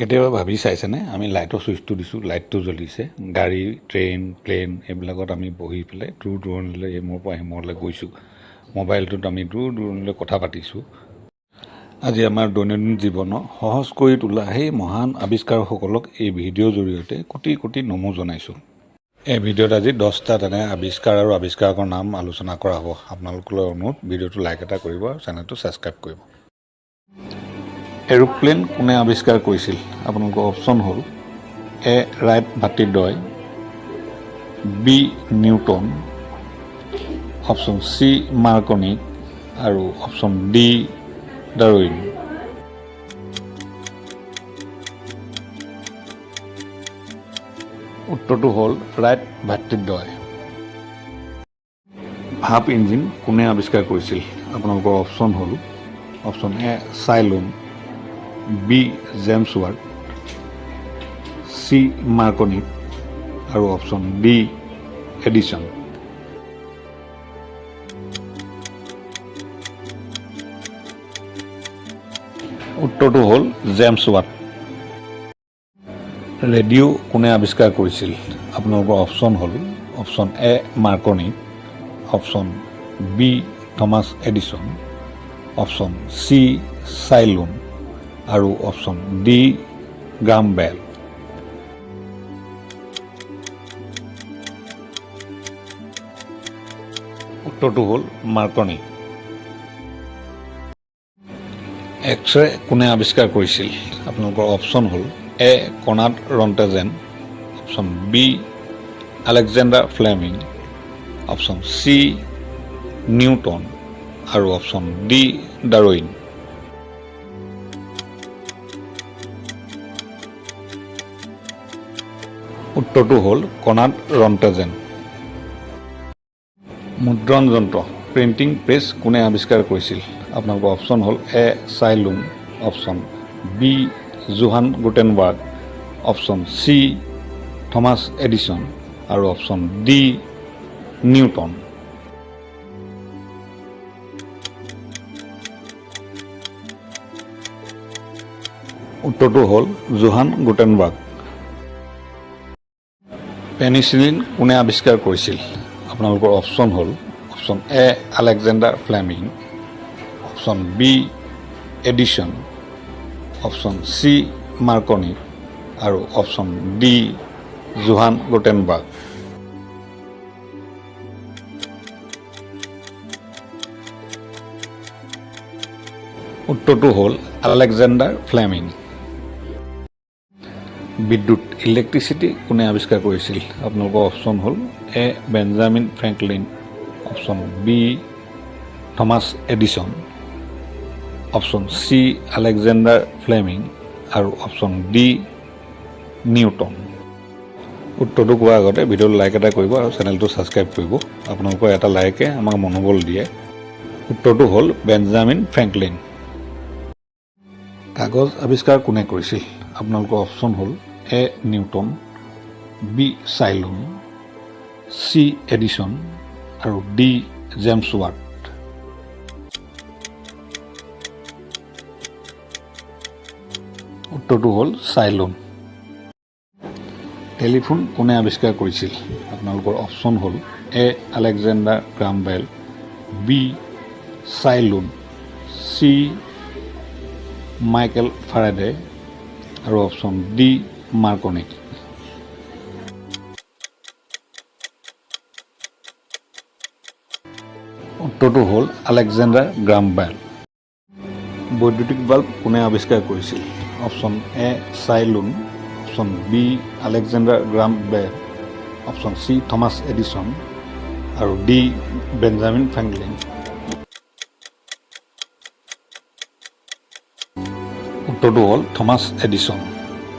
কেতিয়াবা ভাবি চাইছেনে আমি লাইটৰ ছুইচটো দিছোঁ লাইটটো জ্বলিছে গাড়ী ট্ৰেইন প্লেন এইবিলাকত আমি বহি পেলাই দূৰ দূৰণিলৈ মোৰ পৰা সিমূৰলৈ গৈছোঁ মোবাইলটোত আমি দূৰ দূৰণিলৈ কথা পাতিছোঁ আজি আমাৰ দৈনন্দিন জীৱনৰ সহজ কৰি তোলা সেই মহান আৱিষ্কাৰসকলক এই ভিডিঅ'ৰ জৰিয়তে কোটি কোটি নমো জনাইছোঁ এই ভিডিঅ'ত আজি 10টা তেনে আৱিষ্কাৰ আৰু আৱিষ্কাৰকৰ নাম আলোচনা কৰা হ'ব আপোনালোকলৈ অনুৰোধ ভিডিঅ'টো লাইক এটা কৰিব আৰু চেনেলটো ছাবস্ক্ৰাইব কৰিব এৰোপ্লেন কোনে আৱিষ্কাৰ কৰিছিল আপোনালোকৰ অপশ্যন হ'ল এ ৰাইট ভাতৃদ্বয় B Newton option C Marconi আৰু অপশ্যন ডি ডাৰউইন উত্তৰটো হ'ল ৰাইট ভাতৃদ্বয় ভাপ ইঞ্জিন কোনে আৱিষ্কাৰ কৰিছিল আপোনালোকৰ অপশ্যন হ'ল option A Cai Lun B James Watt C Marconi আৰু অপশ্যন ডি এডিছন উত্তৰটো হ'ল জেমছ ৱাট ৰেডিঅ' কোনে আৱিষ্কাৰ কৰিছিল আপোনালোকৰ অপশ্যন হ'ল option A Marconi option B Thomas Edison option C Cai Lun আৰু অপশ্যন ডি গ্ৰাম বেল উত্তৰটো হ'ল মাৰ্কনি এক্স-ৰে কোনে আৱিষ্কাৰ কৰিছিল আপোনালোকৰ অপশ্যন হ'ল A Konrad Rontgen option B Alexander Fleming option C Newton আৰু অপশ্যন ডি ডাৰউইন উত্তৰটো হ'ল কনাড ৰণ্টেজেন মুদ্ৰণ যন্ত্ৰ প্ৰিণ্টিং প্ৰেছ কোনে আৱিষ্কাৰ কৰিছিল আপোনালোকৰ অপশ্যন হ'ল A Cai Lun option B Johann Gutenberg option C Thomas Edison আৰু অপশ্যন ডি নিউটন উত্তৰটো হ'ল জোহান গুটেনবাৰ্গ পেনিচিলিন কোনে আৱিষ্কাৰ কৰিছিল আপোনালোকৰ অপশ্যন হ'ল option A Alexander Fleming option B Edison option C Marconi আৰু অপশ্যন ডি জোহান গুটেনবাৰ্গ উত্তৰটো হ'ল আলেকজেণ্ডাৰ ফ্লেমিং বিদ্যুৎ ইলেক্ট্ৰিচিটি কোনে আৱিষ্কাৰ কৰিছিল আপোনালোকৰ অপশ্যন হ'ল A Benjamin Franklin option B Thomas Edison option C Alexander Fleming আৰু অপশ্যন ডি নিউটন উত্তৰটো কোৱাৰ আগতে ভিডিঅ'টো লাইক এটা কৰিব আৰু চেনেলটো ছাবস্ক্ৰাইব কৰিব আপোনালোকৰ এটা লাইকে আমাক মনোবল দিয়ে উত্তৰটো হ'ল বেঞ্জামিন ফ্ৰেংকলিন কাগজ আৱিষ্কাৰ কোনে কৰিছিল আপোনালোকৰ অপশ্যন হ'ল এ নিউটন বি চাইলুন চি এডিছন আৰু ডি জেমছ ৱাট উত্তৰটো হ'ল চাইলুন টেলিফোন কোনে আৱিষ্কাৰ কৰিছিল আপোনালোকৰ অপশ্যন হ'ল এ আলেকজেণ্ডাৰ গ্ৰাম বেল বি চাইলুন চি মাইকেল ফাৰাডে আৰু অপশ্যন ডি মাৰ্কনি উত্তৰটো হ'ল আলেকজেণ্ডাৰ গ্ৰাম বেল বৈদ্যুতিক বাল্ব কোনে আৱিষ্কাৰ কৰিছিল option A Cai Lun option B Alexander Graham Bell option C Thomas Edison আৰু ডি বেঞ্জামিন ফ্ৰেংকলিন উত্তৰটো হ'ল থমাছ এডিছন